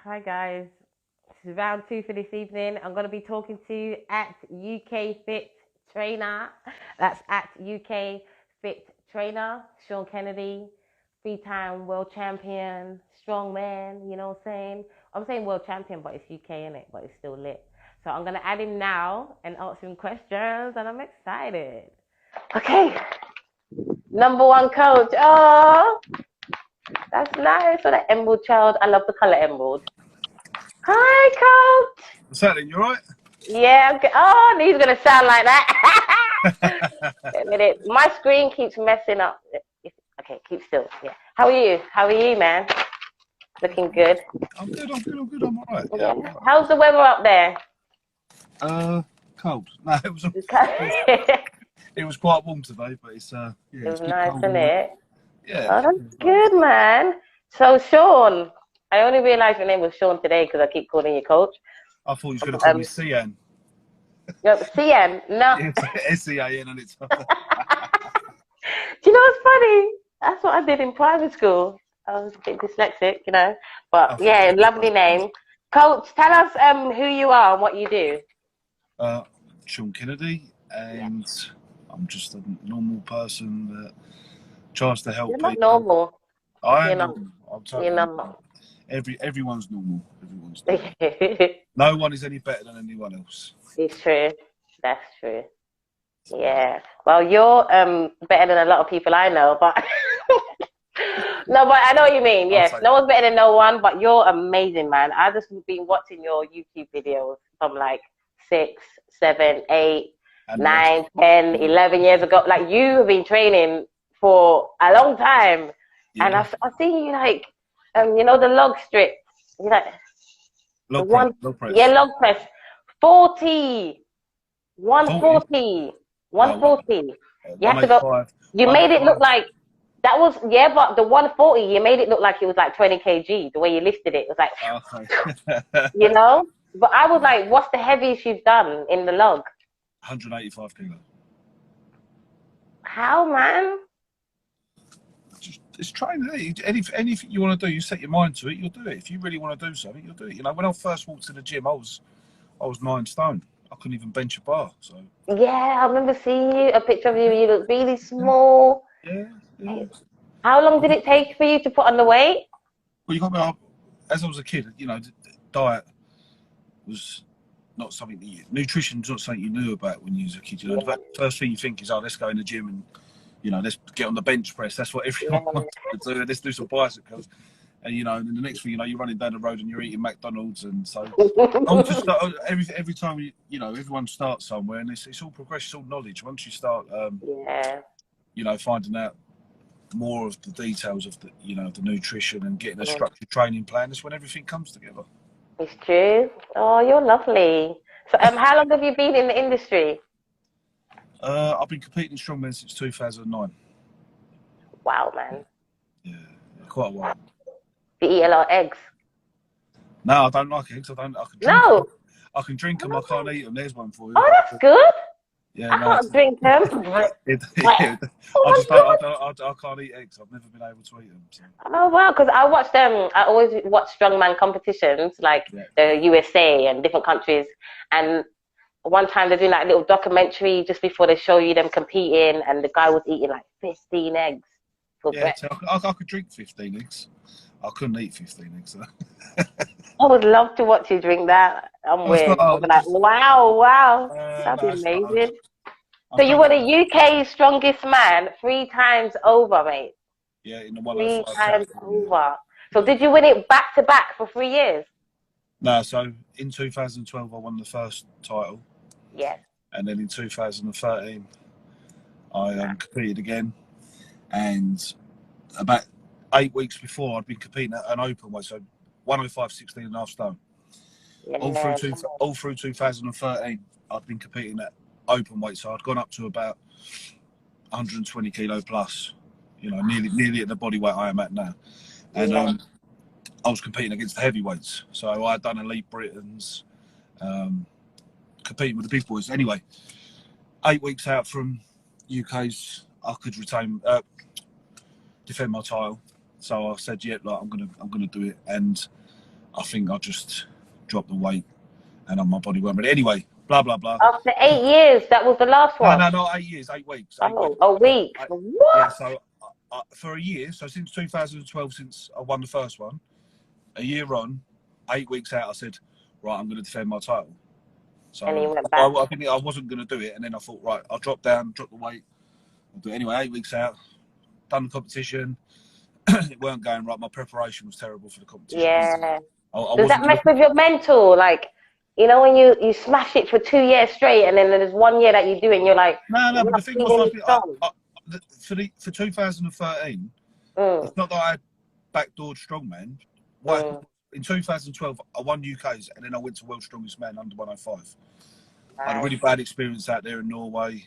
Hi guys. This is round two for this evening. I'm going to be talking to at UK Fit Trainer. That's at UK Fit Trainer. Sean Kennedy, three-time world champion, strongman. You know what I'm saying? I'm saying world champion, but it's UK in it, but it's still lit. So I'm going to add him now and ask him questions, and I'm excited. Okay. Number one coach. Oh, that's nice for the emerald child. I love the color emerald. Hi, coach. What's happening? You alright? Yeah, I'm good. Oh, and he's going to sound like that. Wait a minute. My screen keeps messing up. Okay, keep still. Yeah. How are you? How are you, man? Looking good. I'm good. I'm alright. Yeah. How's the weather up there? Cold. No, it was quite warm today, but it's it it's was a bit nice, cold, isn't it? Yeah. Oh, that's good, man. So, Sean, I only realized your name was Sean today because I keep calling you coach. I thought you were going to call me Cian. Yep, Cian. No. S-C-A-N and it's... Do you know what's funny? That's what I did in private school. I was a bit dyslexic, you know. But yeah, lovely name. Coach, tell us who you are and what you do. Sean Kennedy, and I'm just a normal person that tries to help people. You're not normal. I am normal. I'm totally You're not. Everyone's normal. Everyone's normal. No one is any better than anyone else. It's true. That's true. Yeah. Well, you're better than a lot of people I know, but no, but I know what you mean. Yes, no one's better than no one, but you're amazing, man. I've just been watching your YouTube videos from like 6, 7, 8, 9, 10, 11 years ago. Like you have been training for a long time, and I've seen you like, you know, the log strip. You like log press. Yeah, log press. 40, 140, 140. You have to go. You made it look like that was but the 140, you made it look like it was like 20 kg. The way you lifted it was like, you know. But I was like, what's the heaviest you've done in the log? 185 kilo. How, man? It's training. Anything you want to do, you set your mind to it, you'll do it. If you really want to do something, you'll do it. You know, when I first walked to the gym, I was 9 stone. I couldn't even bench a bar. So yeah, I remember seeing you, a picture of you. You look really small. Yeah. How long did it take for you to put on the weight? Well, you got me up. As I was a kid, you know, diet was not something that nutrition's not something you knew about when you was a kid. You know, the first thing you think is, let's go in the gym and, you know, let's get on the bench press. That's what everyone wants to do. Let's do some bicycles. And, you know, and the next thing you know, you're running down the road and you're eating McDonald's. And so every time, you know, everyone starts somewhere, and it's all progression, it's all knowledge. Once you start, you know, finding out more of the details of the, you know, the nutrition and getting a structured training plan, that's when everything comes together. It's true. Oh, you're lovely. So, how long have you been in the industry? I've been competing in strongman since 2009. Wow, man. Yeah, quite a while. Do you eat a lot of eggs? No, I don't like eggs. I can drink them. I can drink them. I can't eat them. There's one for you. Oh, that's good. Yeah, I can't drink them. I can't eat eggs. I've never been able to eat them. So. Oh wow, because I watch them. I always watch strongman competitions, like the USA and different countries. And one time they're doing like a little documentary just before they show you them competing, and the guy was eating like 15 eggs for breakfast. I could drink 15 eggs. I couldn't eat 15 eggs. So. I would love to watch you drink that. I'm weird. I'm like, wow, that'd be amazing. So you were the UK's strongest man 3 times over, mate. Yeah, in the 105. 3 times over. So did you win it back to back for 3 years? No, so in 2012 I won the first title. Yes. And then in 2013 I competed again, and about 8 weeks before I'd been competing at an open weight, so 105, 16.5 stone. All through 2013 I'd been competing at open weight, so I'd gone up to about 120 kilo plus, you know, nearly at the body weight I am at now. And I was competing against the heavyweights, so I'd done Elite Britain's, competing with the big boys. Anyway, 8 weeks out from UK's, I could defend my title. So I said, I'm gonna do it. And I think I just dropped the weight and my body weren't ready. Anyway, blah, blah, blah. After 8 years, that was the last one. No, not 8 years, 8 weeks. 8 Oh, weeks. a week. Yeah, What? so for a year, so since 2012, since I won the first one, a year on, 8 weeks out, I said, right, I'm going to defend my title. So And he went I back. wasn't going to do it. And then I thought, right, I'll drop down, drop the weight. I'll do it anyway. 8 weeks out, done the competition. It weren't going right. My preparation was terrible for the competition. Yeah. I Does that wasn't mess with your mental? Like, you know, when you smash it for 2 years straight, and then there's 1 year that you do, and you're like, no. I'm But the not thing was, feeling strong. for 2013, Mm, it's not that I backdoored Strongman. mm, In 2012, I won UK's, and then I went to World's Strongest Man under 105. I had a right. really bad experience out there in Norway.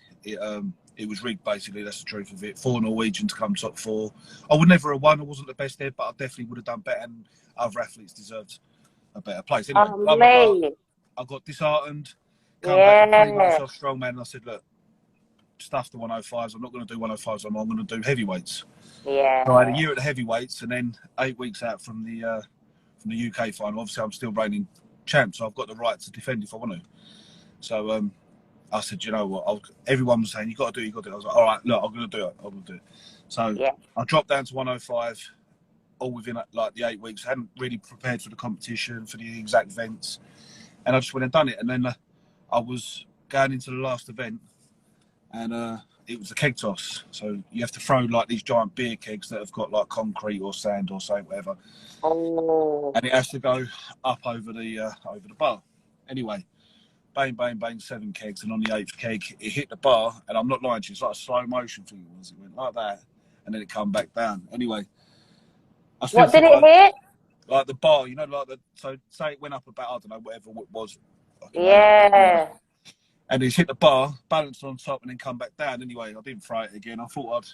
It was rigged, basically. That's the truth of it. 4 Norwegians come top 4. I would never have won. I wasn't the best there, but I definitely would have done better, and other athletes deserved a better place. Anyway, Oh, blah, blah, blah. mate. I got disheartened, come back 3 months Yeah. off Strongman, and I said, look, stuff the 105s. I'm not going to do 105s. I'm going to do heavyweights. So I had a Yeah. year at the heavyweights, and then 8 weeks out from the UK final. Obviously, I'm still reigning champ, so I've got the right to defend if I want to. So I said, you know what? Everyone was saying, you got to do it, you got to do it. I was like, all right, look, I'm going to do it. I'm going to do it. So Yeah. I dropped down to 105, all within like the 8 weeks. I hadn't really prepared for the competition, for the exact events. And I just went and done it. And then I was going into the last event, and it was a keg toss. So you have to throw like these giant beer kegs that have got like concrete or sand or something, whatever. Oh. And it has to go up over the bar. Anyway, bang, bang, bang, 7 kegs, and on the 8th keg, it hit the bar, and I'm not lying to you, it's like a slow motion thing. It went like that, and then it come back down. Anyway, I still What did thought, it hit? like the bar, you know, so say it went up about, I don't know, whatever it was, fucking 8, Yeah. and it's hit the bar, balanced on top, and then come back down. Anyway, I didn't throw it again. I thought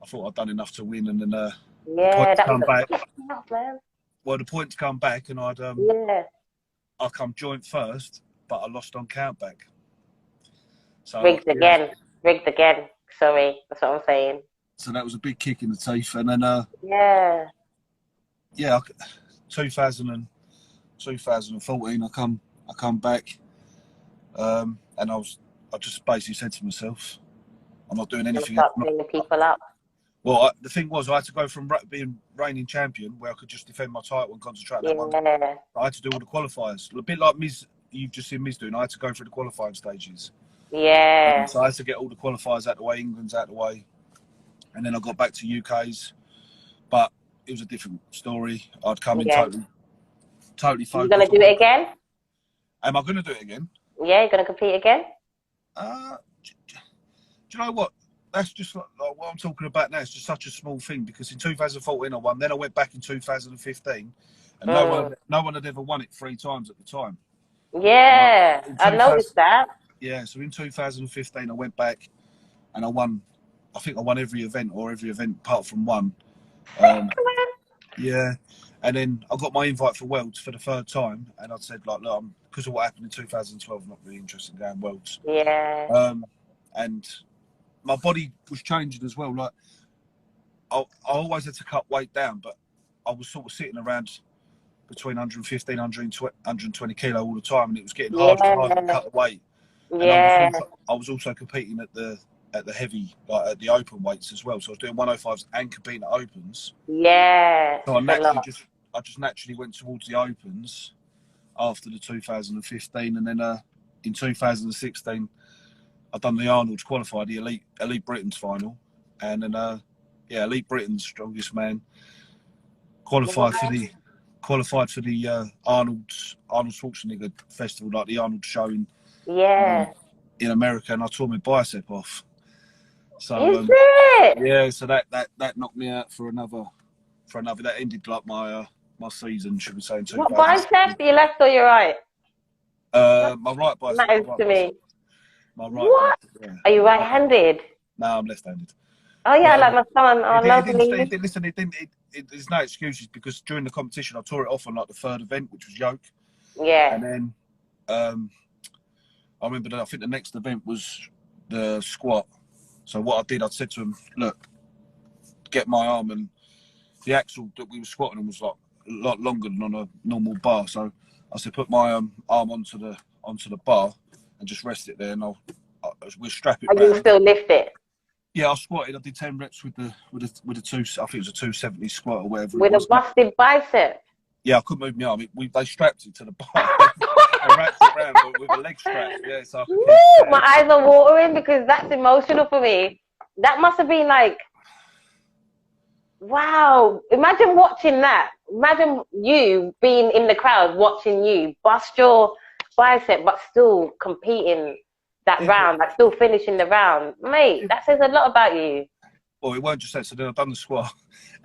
I'd done enough to win, and then the Yeah, points that was come a back. big count, man. Well, the points come back, and Yeah. I come joint first, but I lost on countback. So Rigged yeah, again. Rigged again. Sorry. That's what I'm saying. so that was a big kick in the teeth. And then Yeah. yeah, 2014, I come back, and I just basically said to myself, I'm not doing I'm gonna anything else. start cleaning people up. Well, the thing was, I had to go from being reigning champion, where I could just defend my title and concentrate on that one. Yeah. I had to do all the qualifiers, a bit like Miz. You've just seen Miz doing. I had to go through the qualifying stages. Yeah. So I had to get all the qualifiers out the way, England's out the way, and then I got back to UK's. But it was a different story. I'd come in Yeah. totally You gonna focused. do it again? Am I going to do it again? Yeah, you're gonna compete again? Do you know what? That's just like what I'm talking about now. It's just such a small thing, because in 2014 I won. Then I went back in 2015, and no one had ever won it 3 times at the time. Yeah, I noticed that. Yeah, so in 2015 I went back and I won. I think I won every event apart from one. Yeah, and then I got my invite for Worlds for the 3rd time, and I said, like, look, because of what happened in 2012, I'm not really interested in going Worlds. Yeah. And my body was changing as well. Like, I always had to cut weight down, but I was sort of sitting around between 115, 120 kilo all the time, and it was getting harder and harder to cut the weight. And Yeah. I was also competing at the heavy, like at the open weights as well. So I was doing 105s and competing at opens. Yeah. So I I just naturally went towards the opens after the 2015, and then in 2016 I've done the Arnold's qualified, the Elite Britain's final, and then Elite Britain's Strongest Man qualified for the Arnold Schwarzenegger festival, like the Arnold show in America, and I tore my bicep off. So Is it? yeah, so that knocked me out for another. That ended like my season, should we say? In What bicep? Your left or your right? My right bicep. Matters to me. My right What? bicep, yeah. Are you right-handed? No, I'm left-handed. Oh yeah, like my son. Oh, Listen, there's no excuses, because during the competition I tore it off on like the 3rd event, which was yoke. Yeah. And then I remember that I think the next event was the squat. So what I did, I said to him, look, get my arm, and the axle that we were squatting on was like lot longer than on a normal bar. So I said, put my arm onto the bar and just rest it there, and we'll strap it And round. you still lift it? Yeah, I squatted. I did 10 reps with the two. I think it was a 270 squat or whatever With it a was. busted bicep? Yeah, I couldn't move my arm. They strapped it to the bar. I wrapped it around with a leg strap. Yeah, so I could keep it. My eyes are watering because that's emotional for me. That must have been like, wow. Imagine watching that. Imagine you being in the crowd watching you bust your bicep, but still competing that round, like still finishing the round. Mate, that says a lot about you. Well, it weren't just that. So then I done the squat,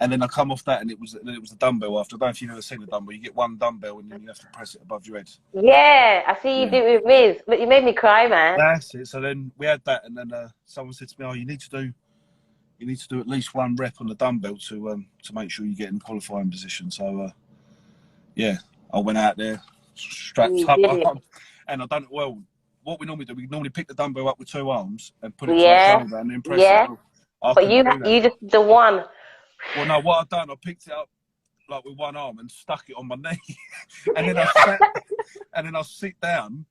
and then I come off that, and it was the dumbbell after. I don't know if you've ever seen the dumbbell. You get one dumbbell, and then you have to press it above your head. Yeah, I see you do it with Miz, but you made me cry, man. That's it. So then we had that, and then someone said to me, "Oh, you need to do at least one rep on the dumbbell to make sure you get in qualifying position." So yeah, I went out there, strapped up, and I done it well. What we normally do, we normally pick the dumbbell up with two arms and put it to the shoulder and then press it. But you just the one. Well, no, what I've done, I picked it up like with one arm and stuck it on my knee, and then I sit down,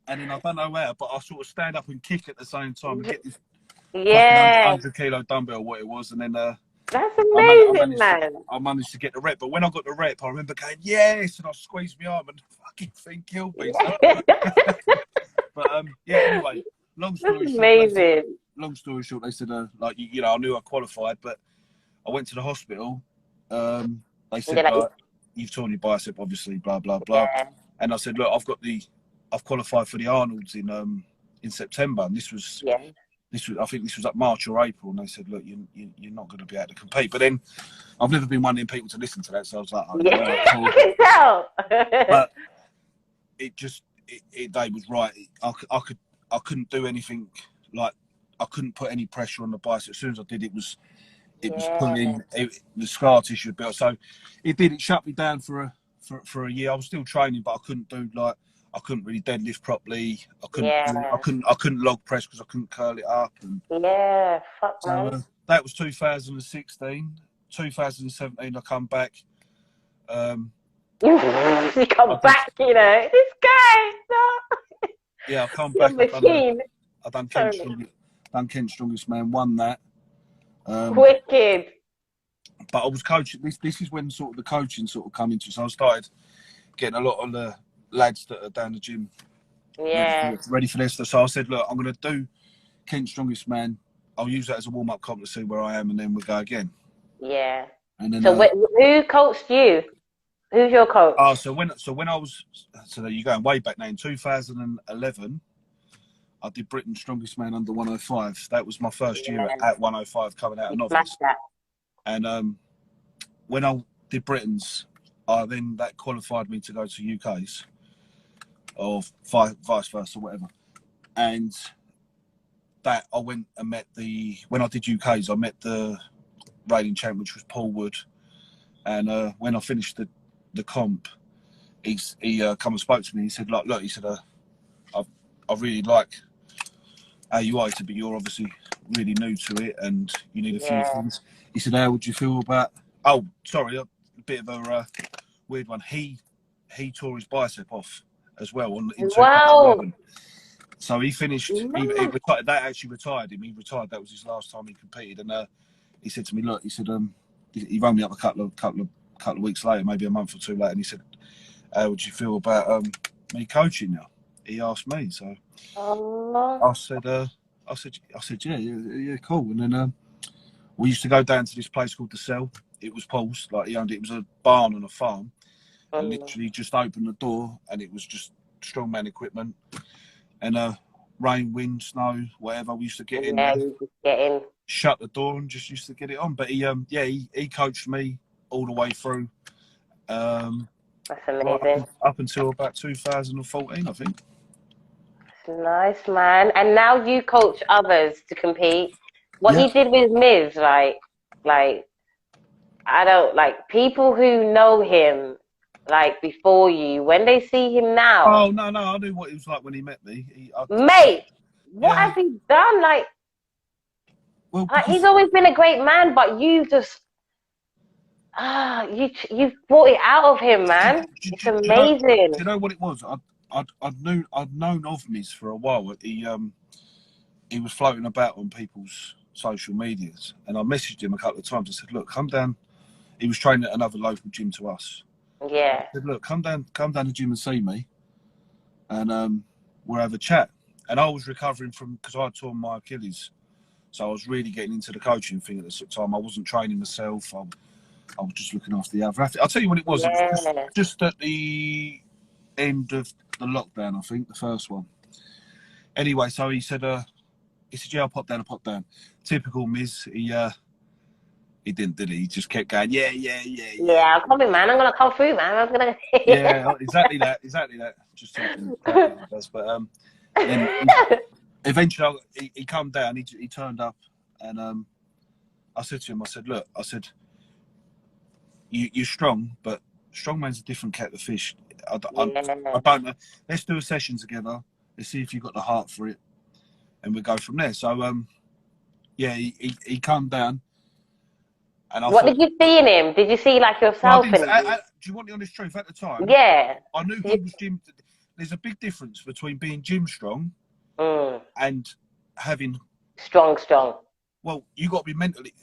and then I don't know how, but I sort of stand up and kick at the same time and get this 100-kilo dumbbell, what it was, and then that's amazing, man. I managed to get the rep, but when I got the rep, I remember going yes, and I squeezed my arm and the fucking thing killed me. But yeah, anyway, long story short, they said like I knew I qualified, but I went to the hospital. They said you've torn your bicep, obviously, blah blah blah. And I said, look, I've qualified for the Arnold's in September, and this was I think this was like March or April, and they said, look, you're not going to be able to compete. But then I've never been one of them people to listen to that, so I was like, oh, I can tell. But they was right. I couldn't do anything, like I couldn't put any pressure on the bicep. As soon as I did, it was pulling the scar tissue built. So it shut me down for a year. I was still training, but I couldn't really deadlift properly. I couldn't log press because I couldn't curl it up. And fuck, man. That was 2016. 2017, I come back. You come back, this guy. No. Yeah, I come back. I done Kent's Strongest Man, won that. Wicked. But I was coaching. This is when sort of the coaching sort of come into. So I started getting a lot of the lads that are down the gym ready for this. So I said, look, I'm going to do Kent's Strongest Man. I'll use that as a warm-up comp to see where I am, and then we'll go again. Yeah. And then, who coached you? Who's your coach? So when I was, you're going way back now, in 2011, I did Britain's Strongest Man under 105. That was my first year at 105 coming out of novice. And when I did Britain's, that qualified me to go to UK's or vice versa, whatever. And that I went and met when I did UK's, I met the reigning champ, which was Paul Wood. And when I finished the comp, he come and spoke to me. He said, look, he said, I really like how you are, but you're obviously really new to it and you need a few things. He said, how would you feel about, a bit of a weird one. He tore his bicep off as well in 2011. So he finished, he retired, that actually retired him. He retired, that was his last time he competed. And he said to me, look, he said, he rang me up a couple of weeks later, maybe a month or two later, and he said, how would you feel about me coaching now? He asked me, so I said, yeah, cool. And then we used to go down to this place called The Cell. It was Paul's, like he owned it. It was a barn on a farm. And literally just opened the door, and it was just strongman equipment. And rain, wind, snow, whatever, we used to get in there, shut the door, and just used to get it on. But he coached me all the way through. That's amazing. Up until about 2014, I think. Nice, man. And now you coach others to compete. What you did with Miz, right? Like, I don't, like, people who know him, like, before you, when they see him now. Oh, no, I knew what he was like when he met me. Mate, what has he done? Like, he's always been a great man, but you just, You've brought it out of him, man. It's Do amazing. you know what it was? I'd known of Miz for a while. He was floating about on people's social medias, and I messaged him a couple of times. I said, "Look, come down." He was training at another local gym to us. Yeah. I said, "Look, come down the gym and see me, and we'll have a chat." And I was recovering from, because I had torn my Achilles, so I was really getting into the coaching thing at the time. I wasn't training myself. I was just looking after the other athlete. I'll tell you what it was. It was Yeah. just at the end of the lockdown, I think, the first one. Anyway, so he said, "Yeah, I'll pop down." Typical Miz. He didn't, did he? He just kept going, yeah. Yeah, I'm coming, man. I'm gonna come through, man. I'm gonna. Yeah, exactly that. Just something that he does. But then eventually he come down. He turned up, and I said to him, I said, "Look," I said, "You're strong, but strongman's a different kettle of fish. I don't know. Let's do a session together. Let's see if you've got the heart for it, and we'll go from there." So yeah, he come down. And What did you see in him? Did you see like yourself in him? do you want the honest truth? At the time, Yeah. I knew he was gym. There's a big difference between being gym strong and having strong. Well, you got to be mentally.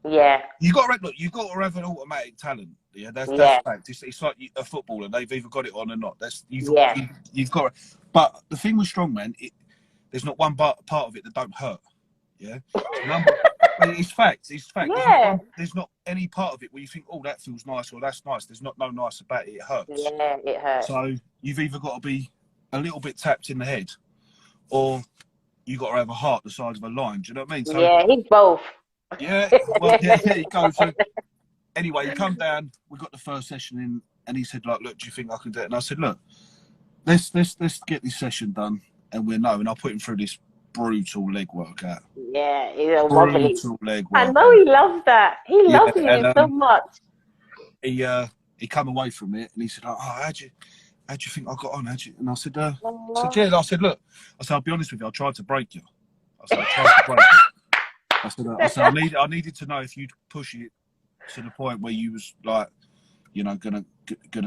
Yeah. You got to look. You got to have an automatic talent. Yeah, that's fact. It's like a footballer. They've either got it on or not. You've got. But the thing with strongman, there's not one part of it that don't hurt. Yeah. It's facts. Yeah. There's not any part of it where you think, "Oh, that feels nice," or "That's nice." There's no nice about it. It hurts. Yeah, it hurts. So you've either got to be a little bit tapped in the head, or you got to have a heart the size of a lion. Do you know what I mean? So, yeah, he's both. Yeah. Well, yeah, you go. So anyway, he come down. We got the first session in, and he said, "Like, look, do you think I can do it?" And I said, "Look, let's get this session done, and we'll know." And I'll put him through this brutal leg workout. Yeah, he's a brutal leg workout. I know he loves that. He loves you so much. He come away from it and he said, "Oh, how'd you think I got on? And I said, "Yeah." I said, "Look," I said, "I'll be honest with you. I tried to break you." I said, "I tried to break you." I said, I needed to know if you'd push it to the point where you was like, you know, gonna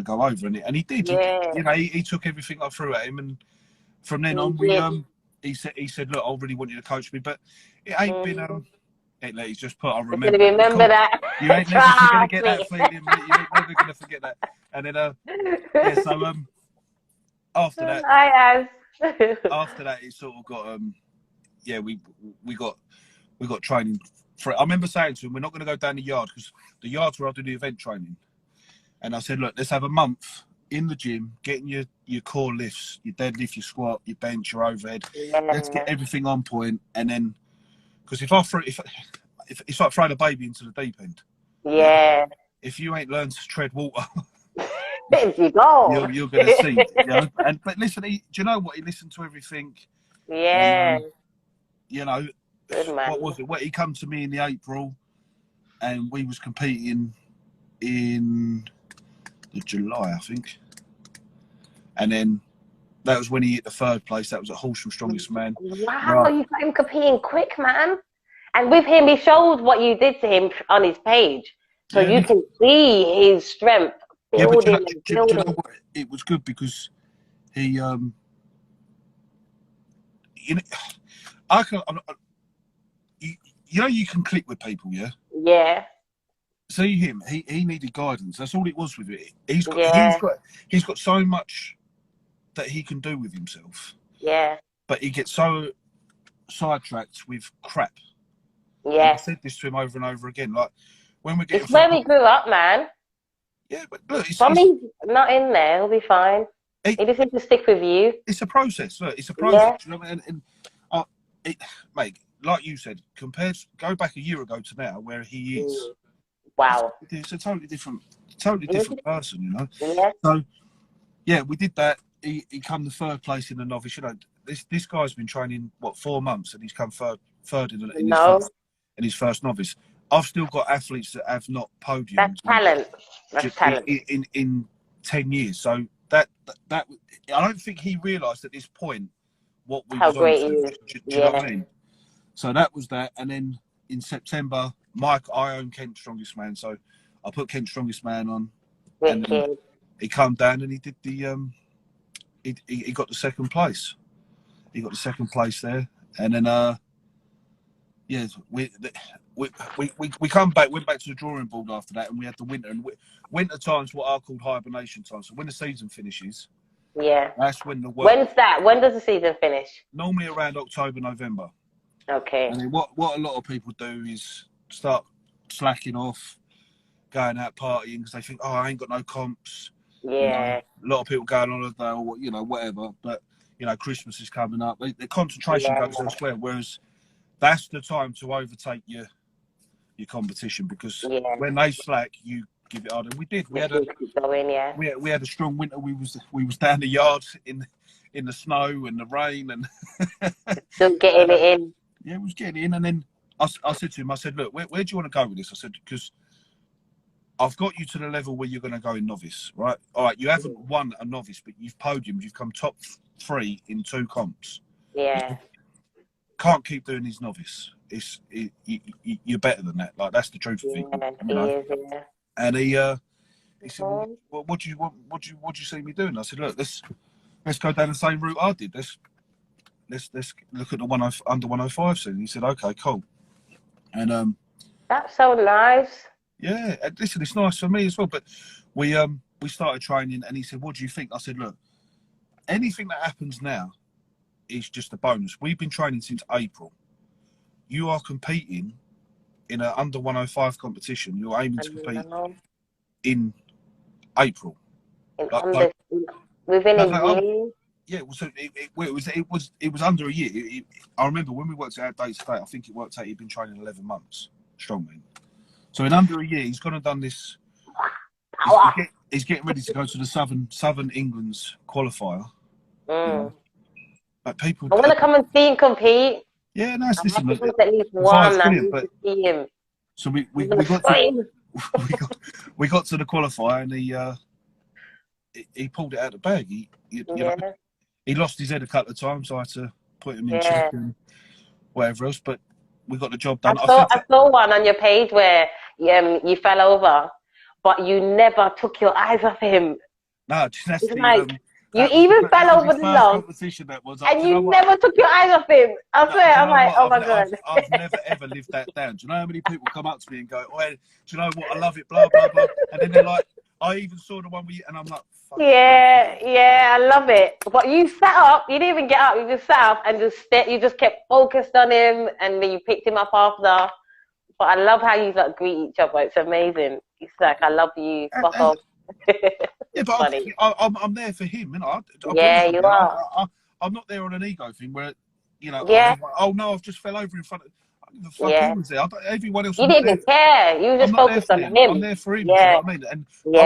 go over, and he did. Yeah. He took everything I threw at him, and from then on, he said, "Look, I really want you to coach me," but it ain't been he's just put. I remember that. You ain't never gonna get that feeling. You ain't never gonna forget that. And then yeah. So after that, it sort of got yeah, we got training. I remember saying to him, "We're not going to go down the yard, because the yard's where I do the event training." And I said, "Look, let's have a month in the gym, getting your core lifts, your deadlift, your squat, your bench, your overhead. Let's get everything on point, and then, because if it's like throwing a baby into the deep end. Yeah. If you ain't learned to tread water, you go. You're going to see. You know? But listen, do you know what? He listened to everything. Yeah. You know, what was it? Well, he come to me in the April, and we was competing in the July, I think. And then that was when he hit the third place. That was at Horsham Strongest Man. Wow, you got him competing quick, man. And with him, he showed what you did to him on his page. So you can see his strength building and building. Do you know what? It was good because he, you know, you can click with people, yeah? Yeah. See him, he needed guidance. That's all it was with it. He's got so much that he can do with himself. Yeah. But he gets so sidetracked with crap. Yeah. And I said this to him over and over again. Like, when we get, it's where he grew up, man. Yeah, but look, he's not in there. He'll be fine. He just needs to stick with you. It's a process. Look, it's a process. You know what I mean? And mate, like you said, go back a year ago to now, where he is. Wow. It's a totally different person, you know. Yeah. So, yeah, we did that. He come the third place in the novice. You know, this guy's been training 4 months, and he's come third in his first novice. I've still got athletes that have not podiumed. That's talent. That's talent. In 10 years. So that I don't think he realised at this point what we how great he is. Do you know what I mean? So that was that, and then in September, I own Kent's Strongest Man. So I put Kent's Strongest Man on, and then Wicked. he came down and he did the he got the second place. He got the second place there, and then yeah, we come back, went back to the drawing board after that, and we had the winter. And winter time's what are called hibernation time. So when the season finishes, Yeah. that's when the work. When's that? When does the season finish? Normally around October, November. Okay. And then what a lot of people do is start slacking off, going out partying because they think, oh, I ain't got no comps. Yeah. You know, a lot of people going on holiday or whatever. But Christmas is coming up. The concentration goes elsewhere. Whereas that's the time to overtake your competition, because when they slack, you give it hard. And we did. We had a strong winter. We was down the yard in the snow and the rain and still getting it in. Yeah, it was getting in. And then I said to him, I said, look, where do you want to go with this? I said, because I've got you to the level where you're going to go in novice, right? All right, you haven't won a novice, but you've podiumed. You've come top 3 in 2 comps. Yeah. Can't keep doing these novice. You're better than that. Like, that's the truth of it. Yeah. And he said, well, what do you see me doing? I said, look, let's go down the same route I did. Let's look at the under 105 scene. He said, okay, cool. And that's so nice. Yeah, listen, it's nice for me as well. But we started training, and he said, what do you think? I said, look, anything that happens now is just a bonus. We've been training since April. You are competing in an under 105 competition. You're aiming to compete in April. Within a year? Yeah, so it was under a year. I remember when we worked out dates today, I think it worked out he'd been training 11 months, strongman. So in under a year, he's gone and done this. He's getting ready to go to the Southern England's qualifier. But people, I want to come and see him compete. Yeah, nice. Listen, at least one. To see him. So we got to the qualifier, and he pulled it out of the bag. He lost his head a couple of times, so I had to put him in check and whatever else. But we got the job done. I saw one on your page where you fell over, but you never took your eyes off him. No, that's you even fell over the log, and you never took your eyes off him. I swear, I'm like, oh my God. I've never ever lived that down. Do you know how many people come up to me and go, oh, do you know what? I love it, blah blah blah, and then they're like, I even saw the one where and I'm like, fuck. Yeah, I love it. But you sat up, you didn't even get up, you just sat up and you just kept focused on him, and then you picked him up after. But I love how you like greet each other. It's amazing. It's like, I love you. Fuck off. Yeah, but I'm there for him, you are. I'm not there on an ego thing where, oh no, I've just fell over in front of. The fuck he was there. Everyone else. You didn't even care. You just focused on him. I'm there for him. Yeah. You know what I mean? And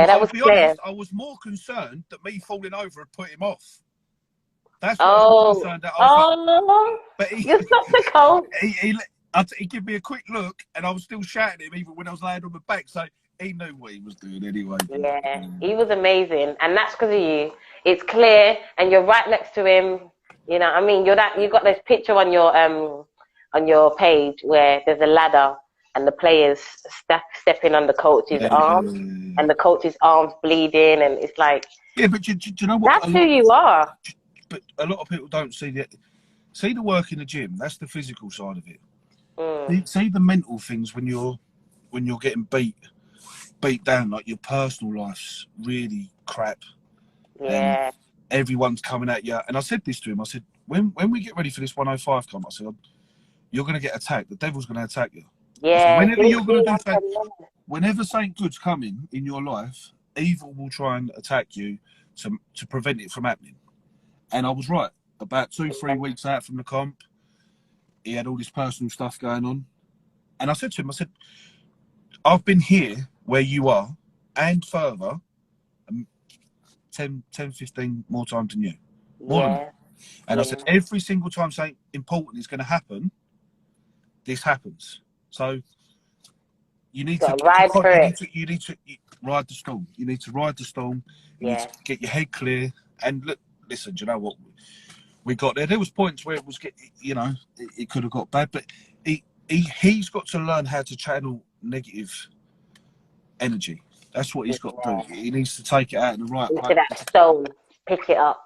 that was clear. Honest, I was more concerned that me falling over had put him off. That's what I was concerned that. But you stopped the cold. He gave me a quick look, and I was still shouting at him even when I was laying on my back. So he knew what he was doing anyway. Yeah, he was amazing, and that's because of you. It's clear, and you're right next to him. You know, I mean, you got this picture on your page where there's a ladder and the players stepping on the coach's arm, and the coach's arm's bleeding, and it's like, but do you know what? That's who you are. But a lot of people don't see the work in the gym. That's the physical side of it. See the mental things when you're getting beat down, like your personal life's really crap. Yeah. And everyone's coming at you. And I said this to him. I said, when we get ready for this 105 come, I said, you're going to get attacked. The devil's going to attack you. Yeah. Whenever something good's coming in your life, evil will try and attack you to prevent it from happening. And I was right. About 2-3 weeks out from the comp, he had all this personal stuff going on. And I said to him, I've been here where you are and further 10, 15 more times than you. More than that. And I said, every single time something important is going to happen, this happens. So you need to ride the storm. You need to ride the storm. You need to get your head clear. And look, listen, do you know what? We got there. There was points where it was, it could have got bad, but he's got to learn how to channel negative energy. That's what he's got to do. He needs to take it out in the right Into place. that stone, pick it up.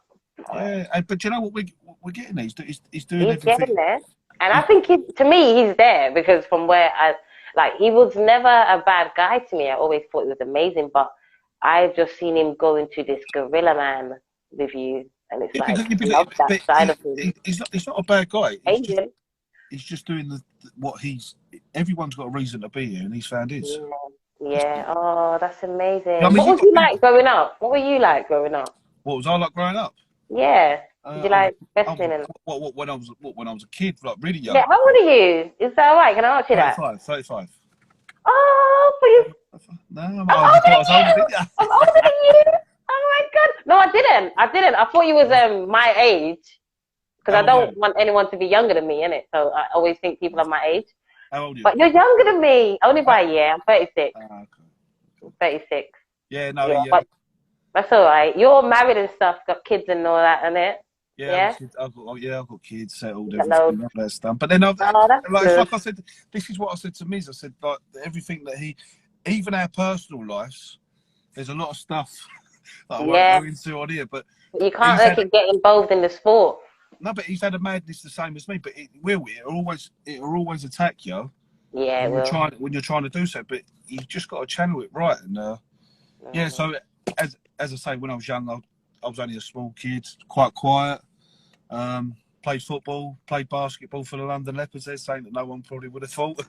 Yeah, but you know what we're getting? He's doing He's everything. getting there, and I think to me, he's there because from where he was never a bad guy to me. I always thought he was amazing, but I've just seen him go into this gorilla man with you, and it's like I love that side of him. He's not a bad guy. Asian. He's just doing what he's. Everyone's got a reason to be here, and he's found his. Yeah. Oh, that's amazing. I mean, What was you like growing up? What were you like growing up? What was I like growing up? Yeah. Did you like wrestling and when I was a kid, like really young? Yeah. How old are you? Is that all right? Can I ask you that? 35. Oh, for you. No, I'm older than you. I'm older than you. Oh my God. No, I didn't. I thought you was my age. Because I don't want anyone to be younger than me, innit? So I always think people are my age. How old are you? But you're younger than me. Only by a year. I'm 36. Okay. I'm 36. Yeah, no, yeah. But that's all right. You're all married and stuff, got kids and all that, innit? Yeah, I've got kids settled, everything, all that stuff. But then like I said, this is what I said to Miz. I said, like, everything that even our personal lives, there's a lot of stuff that I won't go into on here. But you can't get involved in the sport. No, but he's had a madness the same as me. But it'll always attack you. Yeah, when you're trying to do so. But you've just got to channel it right. And yeah, so as I say, when I was young, I was only a small kid, quite quiet. Played football, played basketball for the London Leopards. They're saying that no one probably would have thought.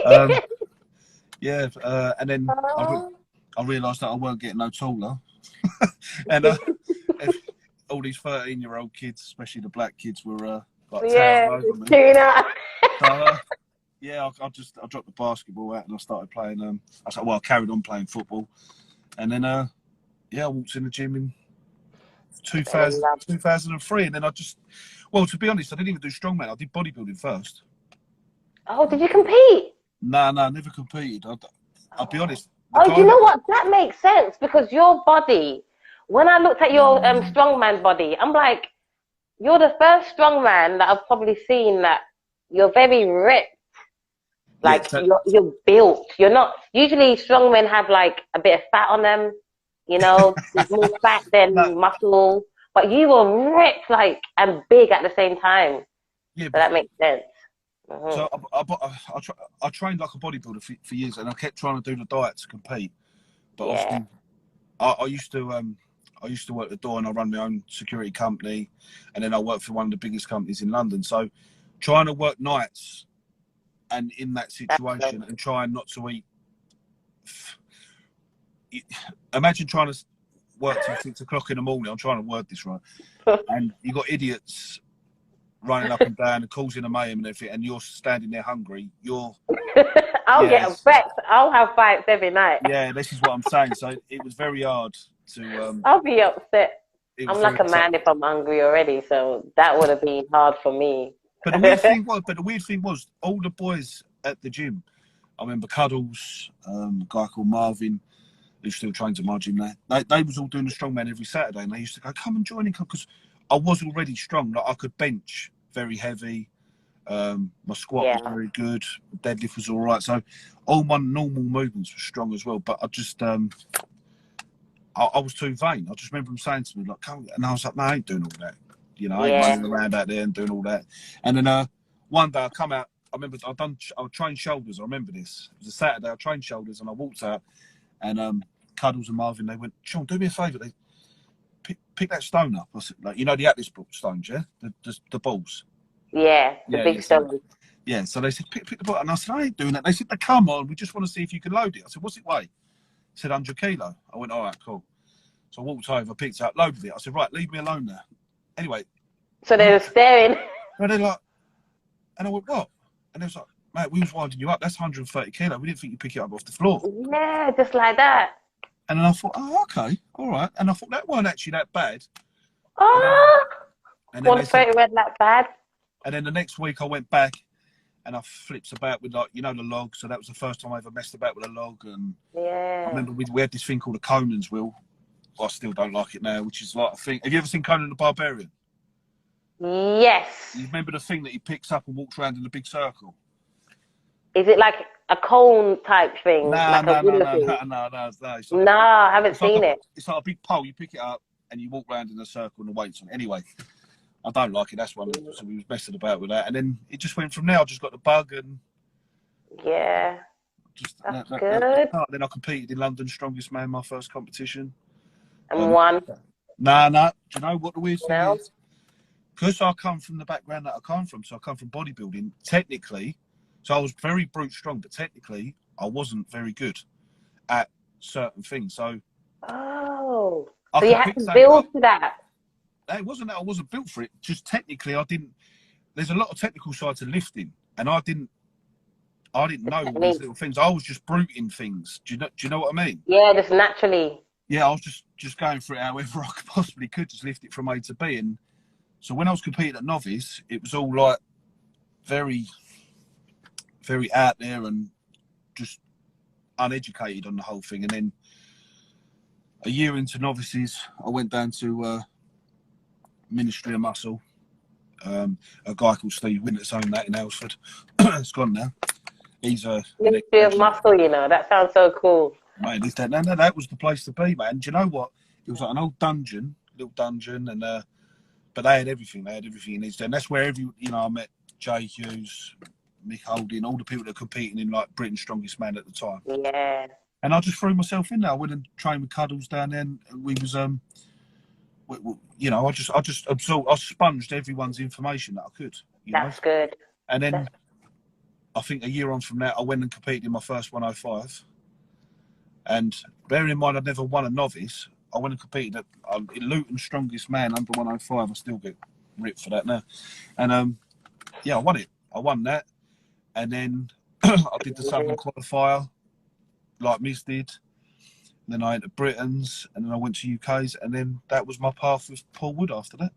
And then I realised that I weren't getting no taller, and all these 13-year-old kids, especially the black kids, were towering over me. So, I dropped the basketball out and I started playing. I carried on playing football, and then I walked in the gym in 2003, and then to be honest, I didn't even do strongman. I did bodybuilding first. Oh, did you compete? No, never competed. I'll be honest. Oh, you know what? That makes sense because your body. When I looked at your strongman body, I'm like, you're the first strongman that I've probably seen that you're very ripped. Like you're built. You're not usually strongmen have like a bit of fat on them. You know, there's more fat than muscle. But you were ripped, and big at the same time. Yeah, so that makes sense. So I trained like a bodybuilder for years, and I kept trying to do the diet to compete. But often, I used to work the door, and I run my own security company, and then I worked for one of the biggest companies in London. So trying to work nights, and in that situation, and trying not to eat. Imagine trying to work till 6 o'clock in the morning. I'm trying to word this right, and you got idiots running up and down and causing a mayhem and everything, and you're standing there hungry. I'll get upset. I'll have fights every night. Yeah, this is what I'm saying. So it was very hard to. I'll be upset. I'm like a man if I'm hungry already, so that would have been hard for me. But the weird thing was, all the boys at the gym. I remember Cuddles, a guy called Marvin, who still trains at my gym now. They was all doing the strongman every Saturday, and they used to go, "Come and join in," because I was already strong. Like I could bench very heavy. My squat was very good. Deadlift was all right. So all my normal movements were strong as well. But I just, I was too vain. I just remember him saying to me, like, "Come," and I was like, "No, I ain't doing all that. You know, I ain't running around out there and doing all that." And then one day I come out. I remember I trained shoulders. I remember this. It was a Saturday. I trained shoulders, and I walked out, and Cuddles and Marvin, they went, "Sean, do me a favour. They pick that stone up." I said, like, you know the Atlas stones, yeah, the balls. Yeah, the big stones. Yeah, so they said, pick the ball, and I said, "I ain't doing that." They said, "Come on, we just want to see if you can load it." I said, "What's it weigh?" He said, 100 kilo. I went, "All right, cool." So I walked over, picked it up, loaded it. I said, "Right, leave me alone now." Anyway. So they were staring. And they're like, and I went, "What?" And they was like, "Mate, we was winding you up. That's 130 kilo. We didn't think you'd pick it up off the floor." Yeah, just like that. And then I thought, "Oh, okay, all right." And I thought that weren't actually that bad. Oh, and then 130 wasn't that bad. And then the next week I went back and I flipped about with, like, you know, the log. So that was the first time I ever messed about with a log. And I remember we had this thing called a Conan's wheel. I still don't like it now, which is like a thing. Have you ever seen Conan the Barbarian? Yes. You remember the thing that he picks up and walks around in a big circle? Is it like a cone type thing, Nah, like a no, no, wheeler no, thing? no, no, no, no. No, I haven't seen it. It's like a big pole. You pick it up and you walk around in a circle and the weights on it. Anyway, I don't like it. That's one. So we was messing about with that, and then it just went from there. I just got the bug, and Yeah, just that's good. then I competed in London's Strongest Man, my first competition. And one, Nah. Do you know what the weird you thing know? is? Because I come from the background that I come from, so I come from bodybuilding. Technically, so I was very brute strong, but technically, I wasn't very good at certain things. So Oh, I so you could had pick to something build up. to that. It wasn't that I wasn't built for it. Just technically, I didn't. There's a lot of technical side to lifting, and I didn't know all these little things. I was just bruting things. Do you know what I mean? Yeah, just naturally. Yeah, I was just going for it however I possibly could, just lift it from A to B. And so when I was competing at novice, it was all like very, very out there and just uneducated on the whole thing. And then a year into novices, I went down to Ministry of Muscle. A guy called Steve Winter's owned that in Aylesford. It's gone now. He's Ministry of Muscle, you know. That sounds so cool. Mate, that was the place to be, man. Do you know what? It was like an old dungeon, little dungeon, and but they had everything. They had everything you needed to. And that's where I met Jay Hughes, Mick Holding, all the people that are competing in like Britain's Strongest Man at the time. Yeah. And I just threw myself in there. I went and trained with Cuddles down there. And we was I just absorbed. I sponged everyone's information that I could. That's good. And then I think a year on from that, I went and competed in my first 105. And bearing in mind I'd never won a novice, I went and competed at Luton's Strongest Man under 105. I still get ripped for that now. And I won it. I won that. And then I did the Southern Qualifier, like Miz did. And then I went to Britain's, and then I went to UK's, and then that was my path with Paul Wood after that.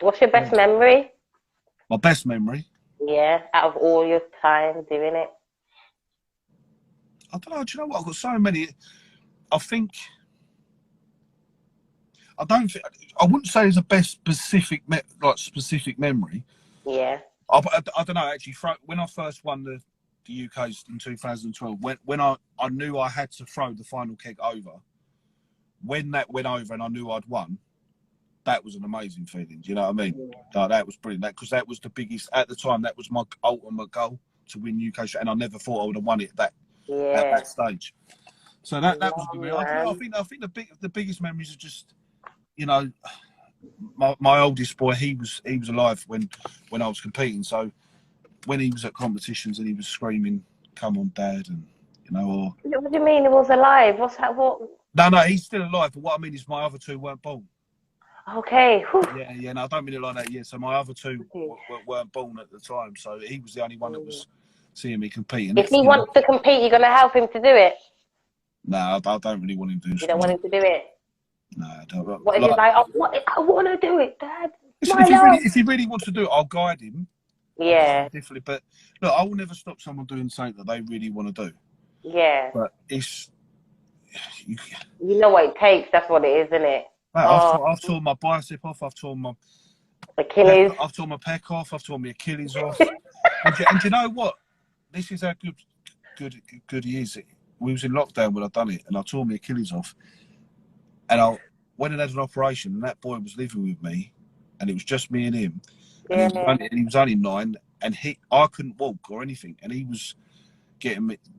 What's your best memory? My best memory? Yeah, out of all your time doing it. I don't know. Do you know what? I've got so many. I wouldn't say there's a best specific memory. Yeah. I don't know. Actually, when I first won the UK's in 2012, when I knew I had to throw the final keg over, when that went over and I knew I'd won, that was an amazing feeling. Do you know what I mean? Yeah. That was brilliant. Because that was the biggest at the time. That was my ultimate goal to win UK, and I never thought I would have won it at that stage. So that was a good. I think the biggest memories are just, my oldest boy. He was alive when I was competing. So when he was at competitions and he was screaming, "Come on, Dad!" and or what do you mean he was alive? What's that? What? No, he's still alive. But what I mean is my other two weren't born. Okay. Whew. Yeah. No, I don't mean it like that. Yeah, so my other two weren't born at the time. So he was the only one that was seeing me compete. And if he wants to compete, you're going to help him to do it? No, I don't really want him to do it. You don't want him to do it? No, I don't. What if he's like, I want to do it, Dad? If he really wants to do it, I'll guide him. Yeah. Definitely. But look, I will never stop someone doing something that they really want to do. Yeah. But it's... You know what it takes, that's what it is, isn't it? Mate, I've torn my bicep off, I've torn my Achilles. I've torn my pec off, I've torn my Achilles off. and you know what? This is how good he is. We was in lockdown when I done it, and I tore my Achilles off. And I went and had an operation, and that boy was living with me, and it was just me and him. And he was only 9, and I couldn't walk or anything, and he was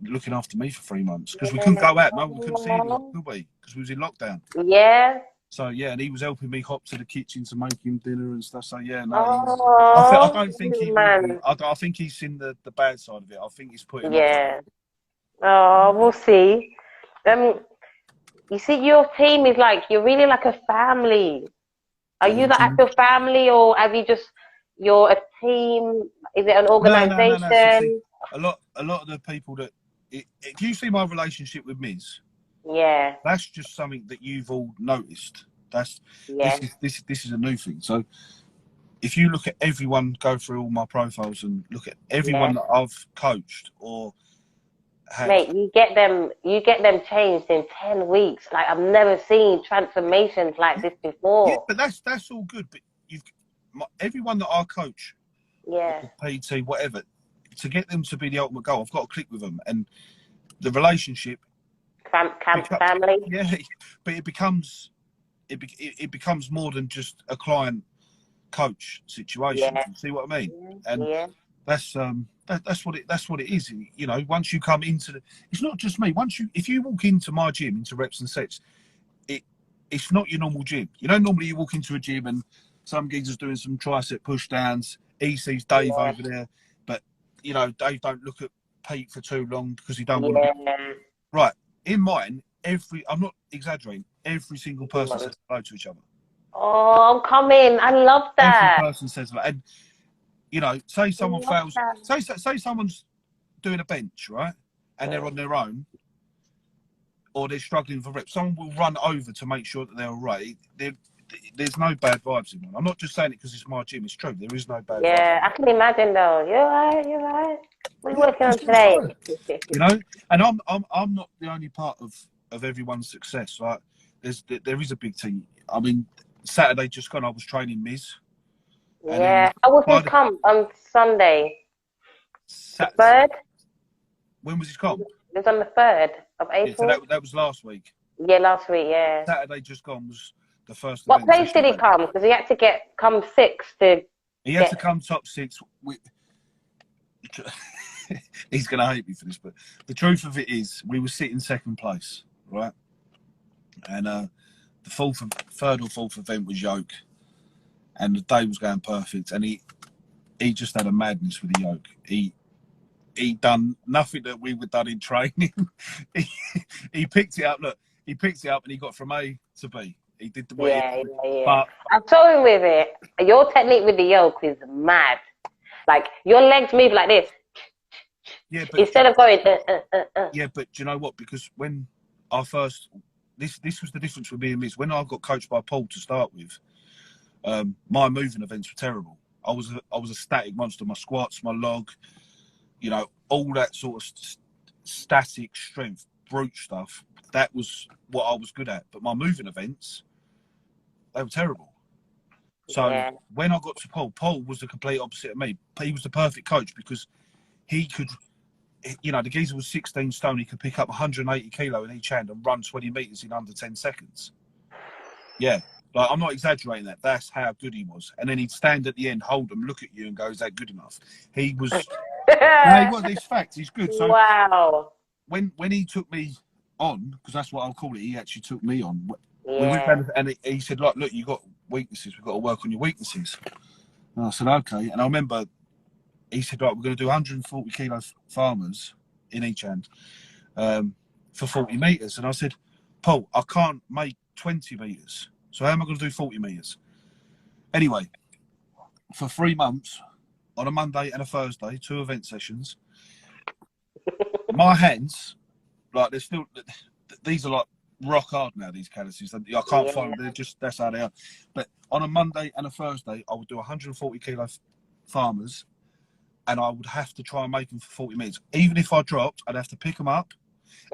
looking after me for 3 months because we couldn't go out. No one could see anyone, could we? Because we was in lockdown. Yeah. So and he was helping me hop to the kitchen to make him dinner and stuff. So I don't think I think he's seen the bad side of it. I think he's putting off. Oh, we'll see. You see, your team is you're really like a family. Are you the actual family, or have you you're a team? Is it an organization? No. A lot of the people that you see my relationship with Miz. Yeah. That's just something that you've all noticed. This is a new thing. So if you look at everyone, go through all my profiles and look at everyone that I've coached or had. Mate, you get them changed in 10 weeks. I've never seen transformations like this before. Yeah, but that's all good. But everyone that I coach, PT, whatever, to get them to be the ultimate goal, I've got to click with them, and the relationship. Family. Yeah, but it becomes more than just a client coach situation. Yeah. You see what I mean? And Yeah. that's what it is. You know, once you come into it's not just me. If you walk into my gym, into reps and sets, it's not your normal gym. You know, normally you walk into a gym and some geezer's doing some tricep push downs. He sees Dave over there, but you know, Dave don't look at Pete for too long because he don't want to be right. In mine, I'm not exaggerating, every single person says hello to each other. Oh, I'm coming. I love that. Every person says hello. And, you know, say someone fails, say someone's doing a bench, right? And they're on their own, or they're struggling for reps. Someone will run over to make sure that they're all right. There's no bad vibes in them. I'm not just saying it because it's my gym. It's true. There is no bad vibes. Yeah, I can imagine though. You're right. We're working on today. You know, and I'm not the only part of everyone's success. Like there is a big team. I mean, Saturday just gone, I was training Miz. Yeah, I was his comp on Sunday. The 3rd. When was his comp? It was on the 3rd of April. Yeah, so that was last week. Yeah, last week. Yeah. Saturday just gone was the first. What place did he come? Because he had to come 6th to. He had to come top 6. He's going to hate me for this, but the truth of it is, we were sitting 2nd place, right? And the 3rd or 4th event was yoke, and the day was going perfect, and he just had a madness with the yoke. He done nothing that we would done in training. he picked it up. Look, he picked it up, and he got from A to B. He did the way. Yeah. But I saw him with it. Your technique with the yoke is mad. Like your legs move like this. Yeah, but instead of going. Yeah, but do you know what? Because when I first, this was the difference with me and Miz. When I got coached by Paul to start with, my moving events were terrible. I was a static monster. My squats, my log, you know, all that sort of static strength, brute stuff. That was what I was good at. But my moving events, they were terrible. So when I got to Paul was the complete opposite of me. He was the perfect coach because he could, you know, the geezer was 16 stone. He could pick up 180 kilo in each hand and run 20 meters in under 10 seconds. Yeah, like I'm not exaggerating that. That's how good he was. And then he'd stand at the end, hold them, look at you, and go, "Is that good enough?" He was. No, he was. It's facts. He's good. So wow. When he took me on, because that's what I'll call it, he actually took me on. We went down and he said, "Like, look, you got weaknesses. We've got to work on your weaknesses." And I said, "Okay." And I remember he said, "Right, we're going to do 140 kilo farmers in each hand for 40 meters." And I said, "Paul, I can't make 20 meters. So how am I going to do 40 meters?" Anyway, for 3 months, on a Monday and a Thursday, 2 event sessions, my hands, like these are like rock hard now, these calluses. I can't find them. They're just, that's how they are. But on a Monday and a Thursday, I would do 140 kilo farmers, and I would have to try and make them for 40 minutes. Even if I dropped, I'd have to pick them up.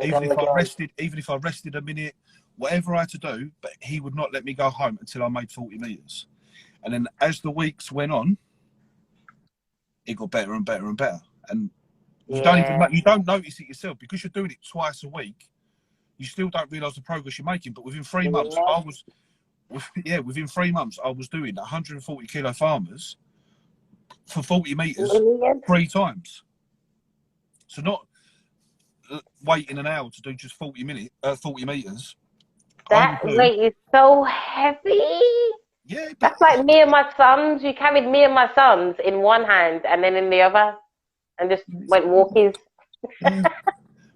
Even if I rested a minute, whatever I had to do, but he would not let me go home until I made 40 meters. And then as the weeks went on, it got better and better and better. And you don't notice it yourself because you're doing it twice a week. You still don't realise the progress you're making. But within 3 months, within 3 months, I was doing 140 kilo farmers for 40 meters 3 times. So not waiting an hour to do just 40 meters. That weight is so heavy. Yeah, that's like me and my sons. You carried me and my sons in one hand and then in the other, and just went walkies.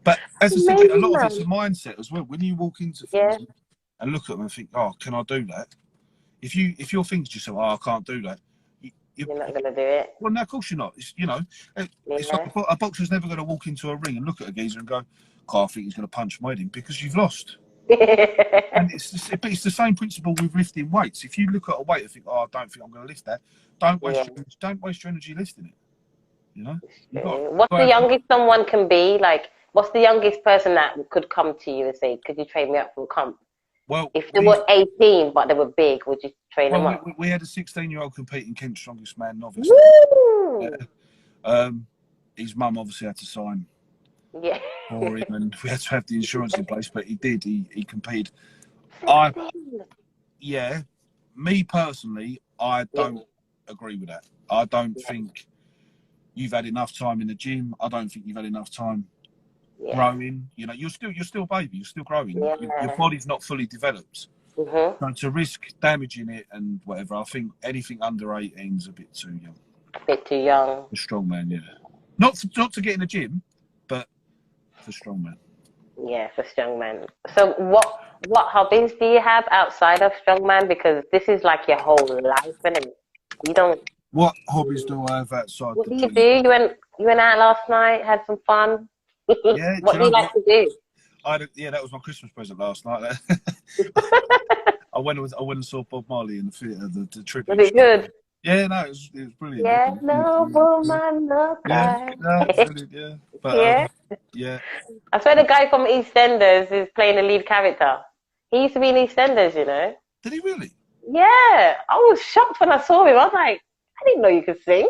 But as I said, a lot of it's a mindset as well. When you walk into things and look at them and think, "Oh, can I do that?" If your things just say, "Oh, I can't do that," you're not going to do it. Well, no, of course you're not. It's, you know, it's like a boxer's never going to walk into a ring and look at a geezer and go, "Oh, I think he's going to punch my head in," because you've lost. And it's the same principle with lifting weights. If you look at a weight and think, "Oh, I don't think I'm going to lift that," don't waste your energy lifting it. You know. What's the youngest someone can be? Like, what's the youngest person that could come to you and say, "Could you train me up for comp?" Well, if they were 18 but they were big, would you train them up? We had a 16-year-old competing Kent's Strongest Man novice. his mum obviously had to sign Yeah. for him, and we had to have the insurance in place. But he did. He competed. 16. Yeah, me personally, I don't agree with that. I don't think you've had enough time in the gym. I don't think you've had enough time growing. You know, you're still a baby. You're still growing. Yeah. Your body's not fully developed. Mm-hmm. So to risk damaging it and whatever, I think anything under 18 is a bit too young. A bit too young. For strongman, yeah. Not to get in the gym, but for strongman. Yeah, for strongman. So what hobbies do you have outside of strongman? Because this is like your whole life, isn't it? You don't. What hobbies do I have outside What the do you gym? do? You went out last night, had some fun. Yeah. What do you like to do? That was my Christmas present last night. I went and saw Bob Marley in the theatre. The tribute. Was it good? Yeah, no, it was brilliant. Yeah, no woman, no cry. Yeah, it's brilliant. Yeah, but Yeah. yeah. I swear the guy from EastEnders is playing the lead character. He used to be in EastEnders, you know. Did he really? Yeah, I was shocked when I saw him. I was like, I didn't know you could sing.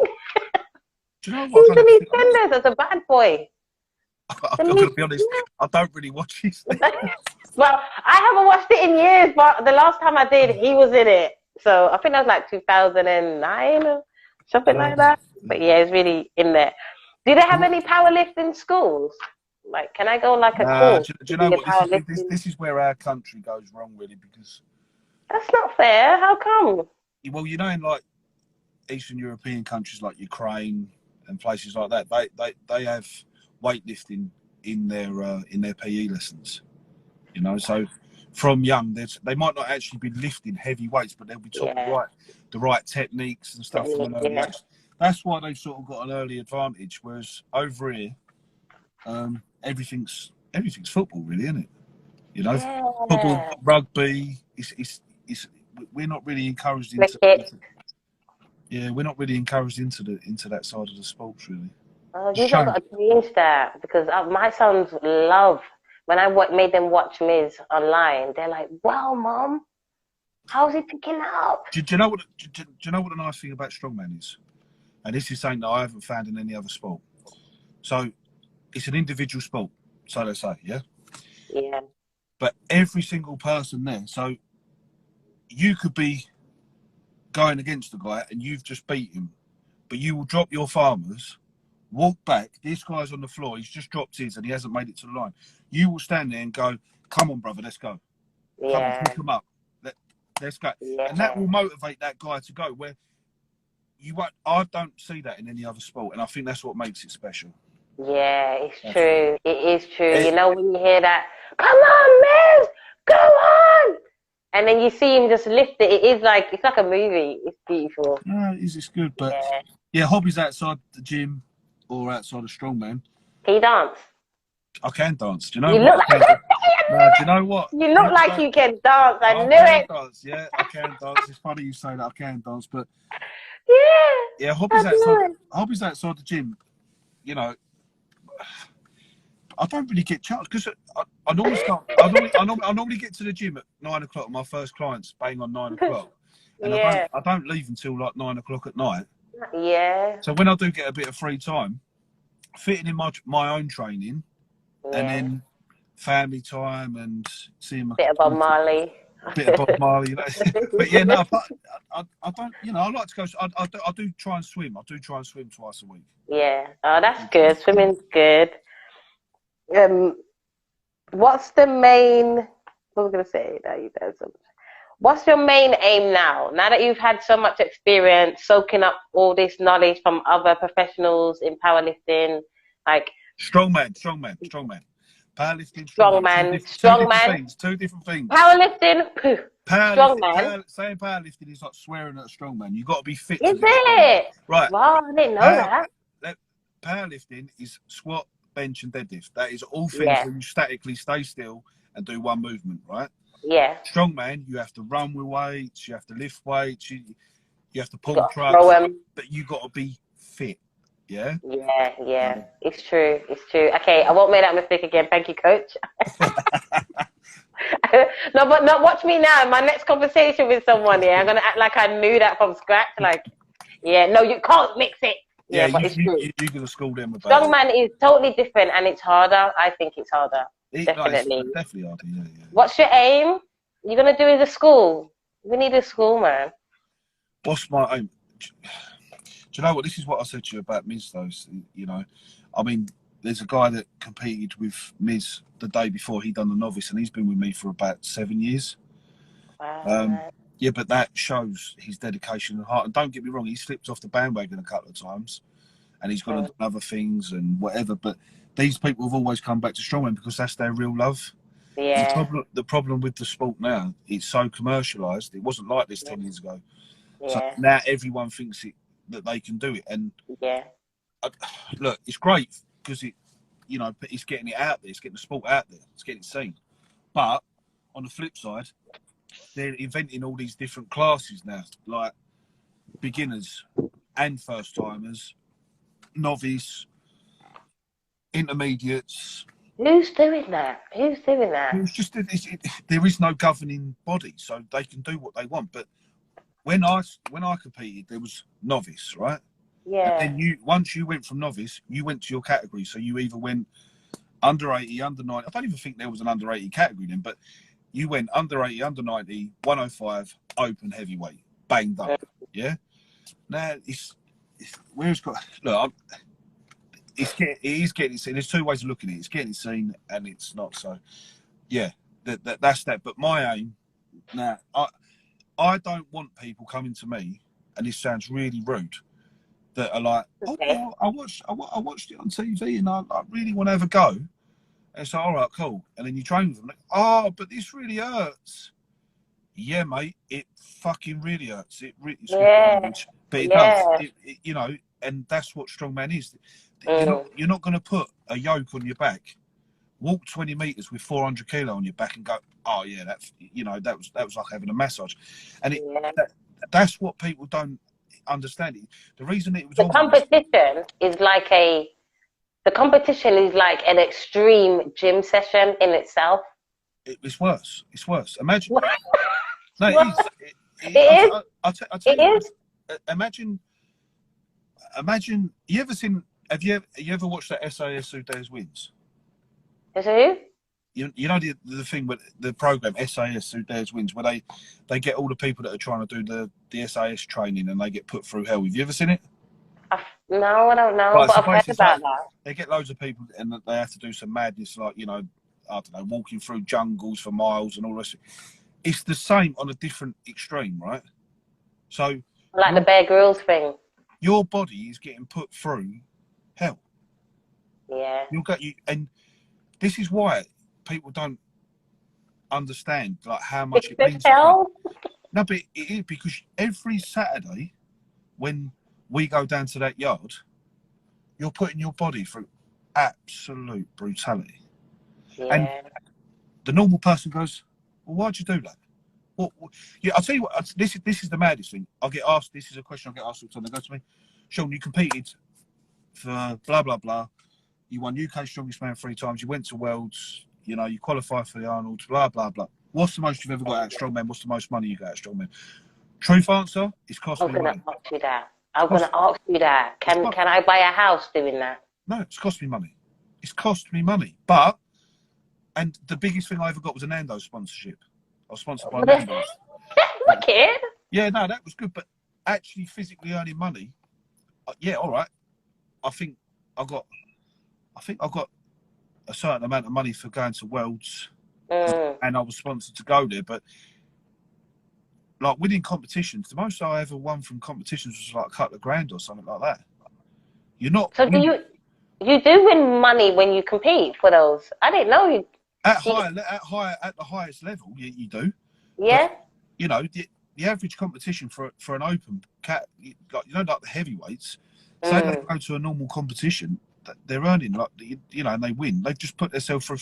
Do you know He what? was in EastEnders as a bad boy. I'm going to be honest. I don't really watch EastEnders. Well, I haven't watched it in years, but the last time I did, he was in it. So I think that was like 2009 or something like that. But yeah, it's really in there. Do they have any powerlifting schools? Like, can I go like a course? Do you know what? This is where our country goes wrong, really, because that's not fair. How come? Well, you know, in like Eastern European countries like Ukraine and places like that, they have weightlifting in their PE lessons. You know, so from young, they might not actually be lifting heavy weights, but they'll be taught the right techniques and stuff from an early age. That's why they've sort of got an early advantage. Whereas over here, everything's football, really, isn't it? You know, football, rugby. We're not really encouraged into. We're not really encouraged into that side of the sports, really. Oh, you've got to change that because my sons love. When I made them watch Miz online, they're like, "Wow, Mom, how's he picking up?" Do you know what the nice thing about strongman is? And this is something that I haven't found in any other sport. So it's an individual sport, so they say, yeah? Yeah. But every single person there, so you could be going against the guy and you've just beat him, but you will drop your farmers, walk back, this guy's on the floor, he's just dropped his and he hasn't made it to the line. You will stand there and go, "Come on, brother, let's go. Yeah. Come on, pick him up. Let's go." Yeah. And that will motivate that guy to go where you won't. I don't see that in any other sport, and I think that's what makes it special. Yeah, it's true. It is true. You know, when you hear that, "Come on, Miz, go on," and then you see him just lift it. It's like a movie. It's beautiful. Yeah, it's good, but yeah, hobbies outside the gym or outside of strongman. Can you dance? I can dance. Do you know what? Do you know what? You look like you can dance. I knew it. Dance. Yeah, I can dance. It's funny you say that. I can dance, but yeah, hobbies outside the gym. You know, I don't really get chance because I normally start. I normally get to the gym at 9 o'clock. My first clients bang on 9 o'clock, and I don't leave until like 9 o'clock at night. Yeah. So when I do get a bit of free time, fitting in my own training, and then family time and seeing my bit of Bob Marley. You know. But yeah, no, I don't. You know, I like to go. I do try and swim. I do try and swim twice a week. Yeah. Oh, that's good. Swimming's good. What's the main? What was I gonna say? Now you've done so much. What's your main aim now? Now that you've had so much experience, soaking up all this knowledge from other professionals in powerlifting, like strongman, powerlifting, strongman. Two different things. Powerlifting, strongman. Saying powerlifting is like swearing at a strongman. You got to be fit. Is it? Right. Wow, I didn't know that. Powerlifting is squat, bench, and deadlift. That is all things where you statically stay still and do one movement, right? Yeah. Strongman, you have to run with weights, you have to lift weights, you have to pull trucks, but you got to be fit. Yeah. Yeah. It's true. Okay, I won't make that mistake again. Thank you, coach. No, but not watch me now. In my next conversation with someone, I'm gonna act like I knew that from scratch. Like, no, you can't mix it. Yeah, but it's true. You're going to school them about it. Strongman is totally different, and it's harder. I think it's harder. Definitely. No, it's definitely harder, yeah. What's your aim? You're going to do is a school. We need a school, man. What's my aim? Do you know what? This is what I said to you about Miz, though. You know, I mean, there's a guy that competed with Miz the day before he done the novice, and he's been with me for about 7 years. Wow. Yeah, but that shows his dedication and heart. And don't get me wrong, he slipped off the bandwagon a couple of times, and he's gone and done other things and whatever. But these people have always come back to strongman because that's their real love. Yeah. The problem with the sport now, it's so commercialised. It wasn't like this 10 years ago. Yeah. So now everyone thinks that they can do it. And yeah, look, it's great because it's getting it out there. It's getting the sport out there. It's getting seen. But on the flip side, they're inventing all these different classes now, like beginners and first timers, novice, intermediates. Who's doing that? Who's doing that? It's just there is no governing body, so they can do what they want. But when I competed, there was novice, right? Yeah. And then once you went from novice, you went to your category. So you either went under 80, under 90. I don't even think there was an under 80 category then, but you went under 80, under 90, 105, open heavyweight, banged up. Yeah. Now where it's got look. It is getting seen. There's two ways of looking at it. It's getting seen and it's not. So, yeah, that's that. But my aim now, I don't want people coming to me, and this sounds really rude, that are like, oh, well, I watched it on TV and I really want to have a go. And so, all right, cool. And then you train with them. Like, oh, but this really hurts. Yeah, mate, it fucking really hurts. It's but it does. You know, and that's what strongman is. You're not going to put a yoke on your back, walk 20 meters with 400 kilo on your back, and go, oh yeah, that was like having a massage, and that's what people don't understand. The reason it was the competition is like an extreme gym session in itself. It's worse. It's worse. Imagine. No, it is. I'll tell you. Imagine. You ever seen? Have you ever watched that SAS Who Dares Wins? Is who? You know the thing with the program SAS Who Dares Wins, where they get all the people that are trying to do the SAS training and they get put through hell. Have you ever seen it? No, I don't know, but I've heard about that. They get loads of people and they have to do some madness, like, I don't know, walking through jungles for miles and all the rest. It's the same on a different extreme, right? So like the Bear Grylls thing. Your body is getting put through hell. Yeah. And this is why people don't understand like how much it means. Hell? No, but it is because every Saturday when we go down to that yard, you're putting your body through absolute brutality. Yeah. And the normal person goes, well, why'd you do that? Well, yeah, I'll tell you what, this is the maddest thing. I get asked, this is a question I get asked all the time. They go to me, Sean, you competed for blah, blah, blah. You won UK Strongest Man 3 times. You went to Worlds. You qualified for the Arnold, blah, blah, blah. What's the most you've ever got out of Strongman? What's the most money you got out of Strongman? Truth answer, it's cost me money. I'm going to ask you that. Can I buy a house doing that? No, it's cost me money. It's cost me money. But, and the biggest thing I ever got was a Nando's sponsorship. I was sponsored by Nando's. Wicked. Yeah, no, that was good. But actually physically earning money, yeah, all right. I think I got a certain amount of money for going to Worlds, and I was sponsored to go there. But like winning competitions, the most I ever won from competitions was like a couple of grand or something like that. You're not. So you do win money when you compete for those? I didn't know you. At the highest level, you do. Yeah. But, the average competition for an open cat, like the heavyweights. So they go to a normal competition, they're earning and they win. They've just put themselves for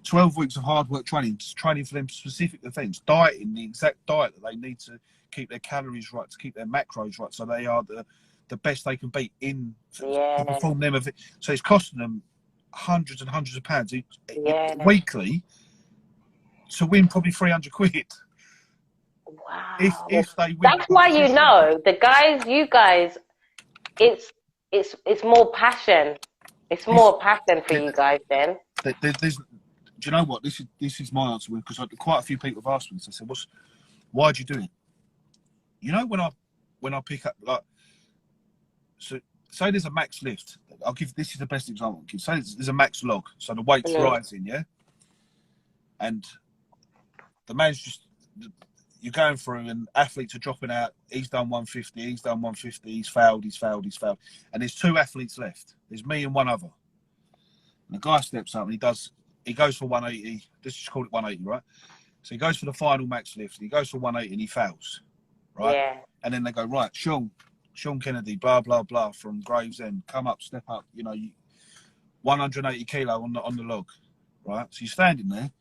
12 weeks of hard work training for them specific events, dieting the exact diet that they need to keep their calories right, to keep their macros right, so they are the best they can be to perform them events. So it's costing them hundreds and hundreds of pounds weekly to win probably 300 quid. Wow. If they win. That's why you guys, it's more passion. It's more passion for you guys then. There's, do you know what? This is my answer, because quite a few people have asked me this. I said, why'd you do it? You know, when I pick up, like, so say there's a max lift. This is the best example. Say there's a max log, so the weight's rising, yeah, and the man's just, you're going through, and athletes are dropping out. He's done 150. He's done 150. He's failed. And there's 2 athletes left. There's me and one other. And the guy steps up and he goes for 180. Let's just call it 180, right? So he goes for the final max lift. He goes for 180 and he fails, right? Yeah. And then they go, right, Sean Kennedy, blah blah blah, from Gravesend, come up, step up. You know, 180 kilo on the log, right? So you're standing there,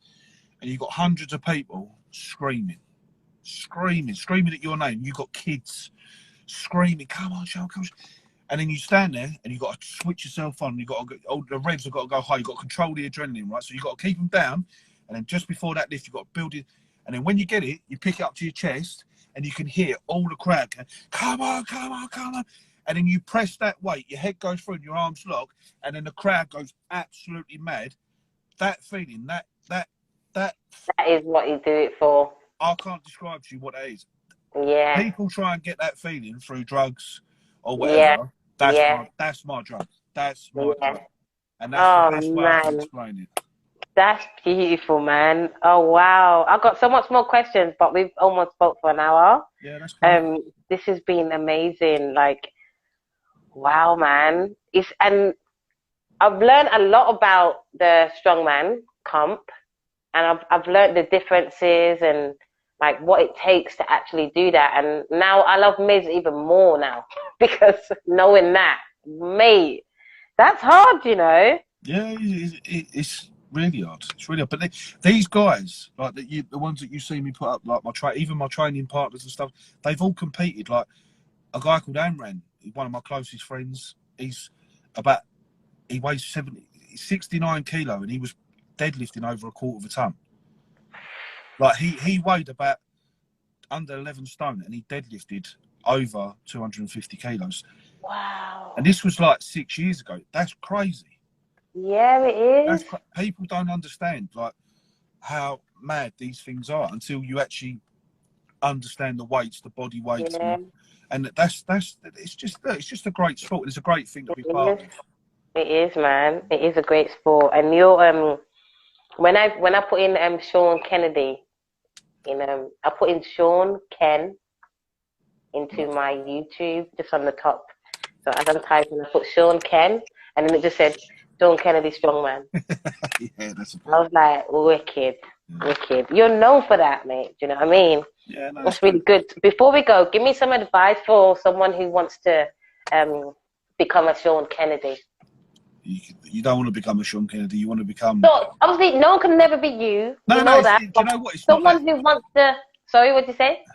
and you've got hundreds of people screaming at your name. You've got kids screaming, come on, Sean, come on. And then you stand there and you've got to switch yourself on. You've got to go, the revs have got to go high. You've got to control the adrenaline, right? So you've got to keep them down. And then just before that lift, you've got to build it. And then when you get it, you pick it up to your chest and you can hear all the crowd going, come on, come on, come on. And then you press that weight, your head goes through and your arms lock. And then the crowd goes absolutely mad. That feeling, that is what you do it for. I can't describe to you what that is. Yeah. People try and get that feeling through drugs or whatever. Yeah. That's my drug. That's my drug. And Oh, that's the best way I can explain it. That's beautiful, man. Oh, wow. I've got so much more questions, but we've almost spoke for an hour. Yeah, that's cool. This has been amazing. Like, wow, man. And I've learned a lot about the strongman comp, and I've learned the differences and like what it takes to actually do that. And now I love Miz even more now because knowing that, mate, that's hard, you know. Yeah, it's really hard. It's really hard. But these guys, like the ones that you see me put up, like even my training partners and stuff, they've all competed. Like a guy called Amran, one of my closest friends. He weighs 69 kilo, and he was deadlifting over a quarter of a ton. Like he weighed about under 11 stone, and he deadlifted over 250 kilos. Wow. And this was like 6 years ago. That's crazy. Yeah, it is. People don't understand like how mad these things are until you actually understand the weights, the body weights, and it's just a great sport. It's a great thing to be part of. It is, man. It is a great sport. And you're when I put in Sean Kennedy, I put in Sean Ken into my YouTube just on the top. So as I'm typing, I put Sean Ken, and then it just said Sean Kennedy Strongman. Yeah, I was like, wicked. You're known for that, mate. Do you know what I mean? Yeah, no, that's really good. Before we go, give me some advice for someone who wants to become a Sean Kennedy. You don't want to become a Sean Kennedy. You want to become. So obviously, no one can never be you. No, you know that. Do you know what? It's someone who wants to. Sorry, what did you say?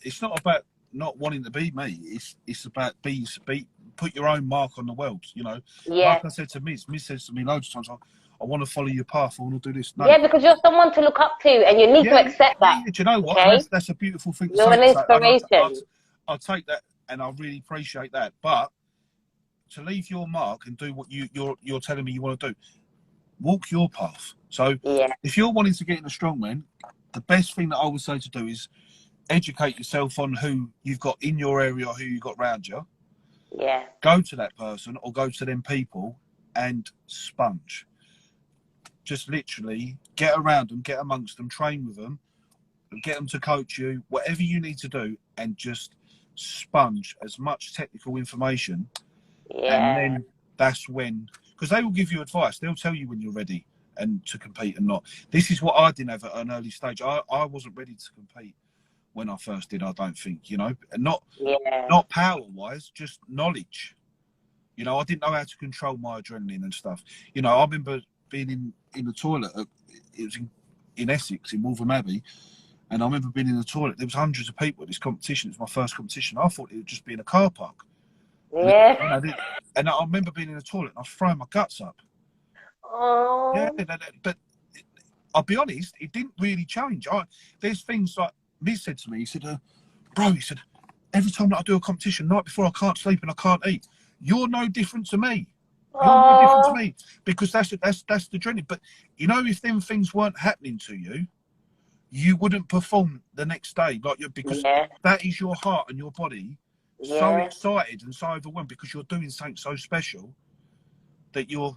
It's not about not wanting to be me. It's about put your own mark on the world. You know. Yeah. Like I said to Miz says to me loads of times, I want to follow your path. I want to do this. No. Yeah, because you're someone to look up to, and you need to accept that. Yeah, do you know what? Okay? That's a beautiful thing to you're say. You're an inspiration. I'll take that, and I really appreciate that. But to leave your mark and do what you're telling me you want to do, walk your path. So if you're wanting to get into strongman, the best thing that I would say to do is educate yourself on who you've got in your area or who you've got around you. Yeah. Go to that person or go to them people and sponge. Just literally get around them, get amongst them, train with them, get them to coach you, whatever you need to do, and just sponge as much technical information. Yeah. And then that's when, because they will give you advice. They'll tell you when you're ready and to compete and not. This is what I didn't have at an early stage. I wasn't ready to compete when I first did, I don't think, and not power wise, just knowledge. I didn't know how to control my adrenaline and stuff. I remember being in the toilet. It was in Essex, in Wolverham Abbey, and I remember being in the toilet. There was hundreds of people at this competition. It was my first competition. I thought it would just be in a car park. Yeah. And I remember being in the toilet and I was throwing my guts up. Oh. Yeah, but I'll be honest, it didn't really change. There's things like Miz said to me. He said, "Bro," he said, "every time that I do a competition, night before I can't sleep and I can't eat." you're no different to me. You're no different to me, because that's the dreading. But you know, if them things weren't happening to you, you wouldn't perform the next day, like because that is your heart and your body so excited and so overwhelmed because you're doing something so special that you're,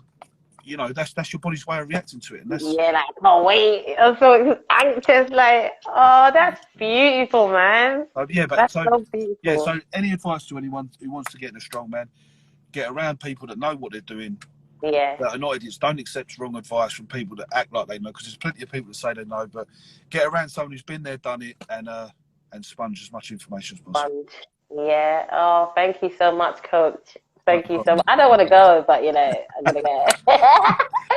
you know, that's your body's way of reacting to it. And that's like, I can't wait. I'm so anxious. Like, oh, that's beautiful, man. That's so beautiful. Yeah, so any advice to anyone who wants to get in a strongman? Get around people that know what they're doing. That are not idiots. Don't accept wrong advice from people that act like they know, because there's plenty of people that say they know. But get around someone who's been there, done it, and sponge as much information as possible. Yeah. Oh, thank you so much, Coach. Thank you so much. I don't want to go, but you know, I'm gonna go.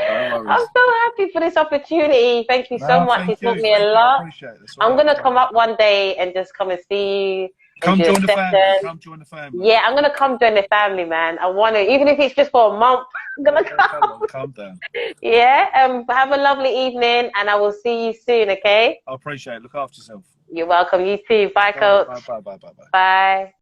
I'm so happy for this opportunity. Thank you so much. You taught me a lot. I appreciate it. I'm gonna come up one day and just come and see you. Come join the family. Come join the family. Yeah, I'm gonna come join the family, man. I want to, even if it's just for a month. I'm gonna come. Calm down. Yeah. Have a lovely evening, and I will see you soon. Okay. I appreciate it. Look after yourself. You're welcome. You too. Bye, Coach. Bye. Bye.